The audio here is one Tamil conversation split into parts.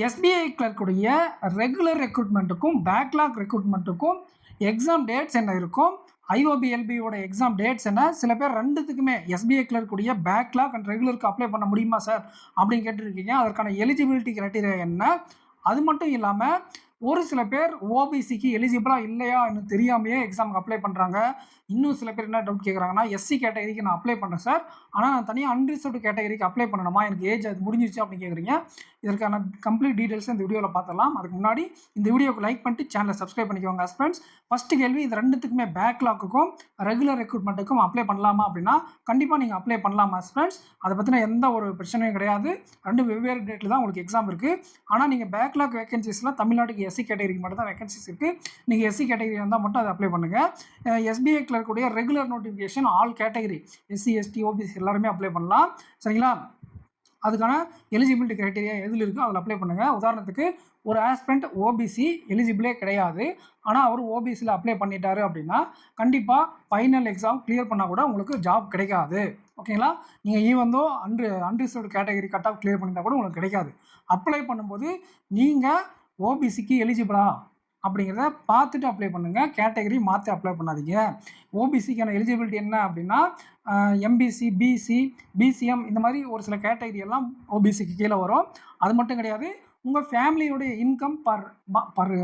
எஸ்பிஐ கிளர்க்குடைய ரெகுலர் ரெக்ரூட்மெண்ட்டுக்கும் பேக்லாக் ரெக்ரூட்மெண்ட்டுக்கும் எக்ஸாம் டேட்ஸ் என்ன இருக்கும்? ஐஓபிஎல்பியோட எக்ஸாம் டேட்ஸ் என்ன? சில பேர் ரெண்டுத்துக்குமே எஸ்பிஐ கிளர்க்குடைய பேக்லாக் அண்ட் ரெகுலருக்கு அப்ளை பண்ண முடியுமா சார் அப்படின்னு கேட்டுருக்கீங்க. அதற்கான எலிஜிபிலிட்டி கிரைட்டீரியா என்ன? அது மட்டும் இல்லாமல் ஒரு சில பேர் ஓபிசிக்கு எலிஜிபிளாக இல்லையா இன்னும் தெரியாமையே எக்ஸாமுக்கு அப்ளை பண்ணுறாங்க. இன்னும் சில பேர் என்ன டவுட் கேட்குறாங்கன்னா, எஸ்சி கேட்டகரிக்கு நான் அப்ளை பண்ணுறேன் சார், ஆனால் நான் தனியாக அன்ரிசர்வ்டு கேட்டகரிக்கு அப்ளை பண்ணணுமா, எனக்கு ஏஜ் அது முடிஞ்சிச்சு அப்படின்னு கேட்குறீங்க. இதற்கான கம்ப்ளீட் டீட்டெயில்ஸ் இந்த வீடியோவில் பார்த்துடலாம். அதுக்கு முன்னாடி இந்த வீடியோக்கு லைக் பண்ணிட்டு சேனலை சப்ஸ்கிரைப் பண்ணிக்கோங்க ஃப்ரெண்ட்ஸ். ஃபஸ்ட்டு கேள்வி, இது ரெண்டுத்துக்குமே பேக்லாக்குக்கும் ரெகுலர் ரெக்ரூட்மெண்ட்டுக்கும் அப்ளை பண்ணலாமா அப்படின்னா கண்டிப்பாக நீங்கள் அப்ளை பண்ணலாமா ஃப்ரெண்ட்ஸ். அதை பற்றின எந்த ஒரு பிரச்சனையும் கிடையாது. ரெண்டு வெவ்வேறு டேட்டில் தான் உங்களுக்கு எக்ஸாம் இருக்குது. ஆனால் நீங்கள் பேக்லாக் வேகன்சிஸில் தமிழ்நாட்டுக்கு எஸ்சி கேட்டகரிக்கு மட்டும் தான் வேகன்சிஸ் இருக்குது. நீங்கள் எஸ்சி கேட்டகரி இருந்தால் மட்டும் அதை அப்ளை பண்ணுங்கள். எஸ்பிஐ கிளர்க்குடைய regular notification all category SC ST OBC எல்லாருமே அப்ளை பண்ணலாம். சரிங்களா? அதுக்கான எலிஜிபிலிட்டி கிரைட்டீரியா எதில் இருக்கோ அதில் அப்ளை பண்ணுங்கள். உதாரணத்துக்கு ஒரு ஆஸ்பிரண்ட் ஓபிசி எலிஜிபிளே கிடையாது, ஆனால் அவர் ஓபிசியில் அப்ளை பண்ணிட்டாரு அப்படின்னா கண்டிப்பாக ஃபைனல் எக்ஸாம் கிளியர் பண்ணால் கூட உங்களுக்கு ஜாப் கிடைக்காது. ஓகேங்களா? நீங்கள் even though unreserved category cut off clear பண்ணியிருந்தால் கூட உங்களுக்கு கிடைக்காது. அப்ளை பண்ணும்போது நீங்கள் ஓபிசிக்கு எலிஜிபிளா அப்படிங்கிறத பார்த்துட்டு அப்ளை பண்ணுங்கள். கேட்டகரி மாற்றி அப்ளை பண்ணாதீங்க. ஓபிசிக்கான எலிஜிபிலிட்டி என்ன அப்படின்னா எம்பிசி, பிசி, பிசிஎம் இந்த மாதிரி ஒரு சில கேட்டகரி எல்லாம் ஓபிசிக்கு கீழே வரும். அது மட்டும் கிடையாது, உங்கள் ஃபேமிலியோடைய இன்கம் பர்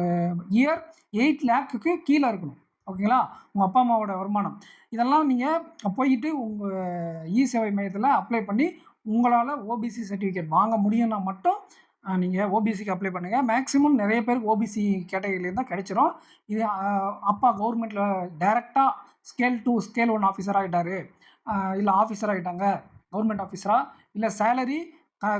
இயர் 8 லேக்குக்கு கீழே இருக்கணும். ஓகேங்களா? உங்கள் அப்பா அம்மாவோட வருமானம் இதெல்லாம் நீங்கள் போயிட்டு உங்கள் இ-சேவை மையத்தில் அப்ளை பண்ணி உங்களால் ஓபிசி சர்டிஃபிகேட் வாங்க முடியும்னா மட்டும் நீங்கள் ஓபிசிக்கு அப்ளை பண்ணுங்கள். மேக்ஸிமம் நிறைய பேருக்கு ஓபிசி கேட்டகரியிலேருந்து தான் கிடைச்சிரும். இது அப்பா கவர்மெண்ட்டில் டைரெக்டாக ஸ்கேல் 2 ஸ்கேல் 1 ஆஃபீஸர் ஆகிட்டார், இல்லை ஆஃபீஸர் ஆகிட்டாங்க கவர்மெண்ட் ஆஃபீஸராக, இல்லை சேலரி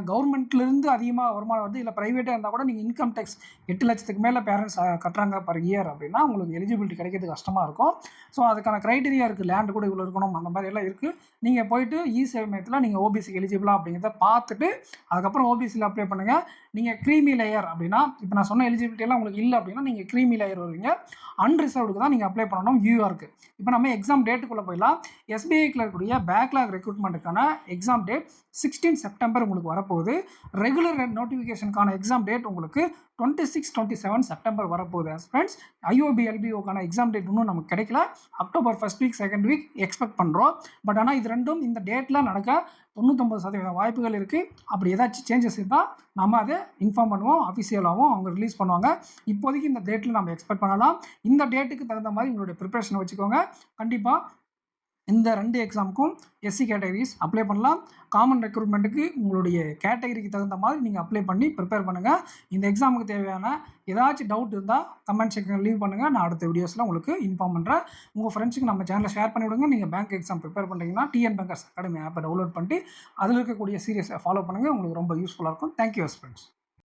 கவர்மெண்ட்லேருந்து அதிகமாக வருமானம் வருது, இல்லை ப்ரைவேட்டாக இருந்தால் கூட நீங்கள் இன்கம் டேக்ஸ் 8 லட்சத்துக்கு மேலே பேரண்ட்ஸ் கட்டுறாங்க பர் இயர் அப்படின்னா உங்களுக்கு எலிஜிபிலிட்டி கிடைக்கிறது கஷ்டமாக இருக்கும். ஸோ அதுக்கான க்ரைட்டீரியா இருக்குது. லேண்டு கூட இவ்வளோ இருக்கணும், அந்த மாதிரி எல்லாம் இருக்குது. நீங்கள் போயிட்டு இ-சேவை மையத்தில் நீங்கள் ஓபிசிக்கு எலிஜிபிளா அப்படிங்கிறத பார்த்துட்டு அதுக்கப்புறம் ஓபிசியில் அப்ளை பண்ணுங்கள். நீங்கள் க்ரீமி லேயர் அப்படின்னா, இப்போ நான் சொன்ன எலிஜிபிலிட்டியெல்லாம் உங்களுக்கு இல்லை அப்படின்னா நீங்கள் க்ரீமி லேயர் வருவீங்க. அன்ரிசர்வ்டுக்கு தான் நீங்கள் அப்ளை பண்ணணும் யூஆருக்கு. இப்போ நம்ம எக்ஸாம் டேட்டுக்குள்ளே போயிடலாம். எஸ்பிஐ கிளர்க்குடைய பேக்லாக் ரெக்ரூட்மெண்ட்டுக்கான எக்ஸாம் டேட் 16 செப்டம்பர் உங்களுக்கு வரப்போகுது. ரெகுலர் நோட்டிஃபிகேஷனுக்கான எக்ஸாம் டேட் உங்களுக்கு 26, 27 செப்டம்பர் வரப்போகுது ஃப்ரெண்ட்ஸ். ஐஓபிஎல்பிஓக்கான எக்ஸாம் டேட் இன்னும் நமக்கு கிடைக்கல. October first week second week expect பண்ணுறோம். பட் ஆனால் இது ரெண்டும் இந்த டேட்டில் நடக்க 99% வாய்ப்புகள் இருக்குது. அப்படி ஏதாச்சும் சேஞ்சஸ் இருந்தால் நம்ம அதை இன்ஃபார்ம் பண்ணுவோம், அஃபிஷியலாகவும் அவங்க ரிலீஸ் பண்ணுவாங்க. இப்போதைக்கு இந்த டேட்டில் நம்ம எக்ஸ்பெக்ட் பண்ணலாம். இந்த டேட்டுக்கு தகுந்த மாதிரி உங்களுடைய ப்ரிப்பரேஷனை வச்சுக்கோங்க. கண்டிப்பாக இந்த 2 எக்ஸாமுக்கும் எஸ்சி கேட்டகரிஸ் அப்ளை பண்ணலாம். காமன் ரெக்ரூட்மெண்ட்டுக்கு உங்களுடைய கேட்டகரிக்கு தகுந்த மாதிரி நீங்கள் அப்ளை பண்ணி ப்ரிப்பேர் பண்ணுங்கள். இந்த எக்ஸாமுக்கு தேவையான ஏதாச்சும் டவுட் இருந்தால் கமெண்ட் செக்ஷனில் லீவ் பண்ணுங்கள். நான் அடுத்த வீடியோஸில் உங்களுக்கு இன்ஃபார்ம் பண்ணுறேன். உங்கள் ஃப்ரெண்ட்ஸுக்கு நம்ம சேனலை ஷேர் பண்ணி விடுங்க. நீங்கள் பேங்க் எக்ஸாம் ப்ரிப்பேர் பண்ணுறீங்கன்னா டிஎன் பேங்கர்ஸ் அகாடமி ஆப்பை டவுன்லோட் பண்ணிட்டு அதில் இருக்கக்கூடிய சீரியஸை ஃபாலோ பண்ணுங்கள். உங்களுக்கு ரொம்ப யூஸ்ஃபுல்லாக இருக்கும். Thank you friends.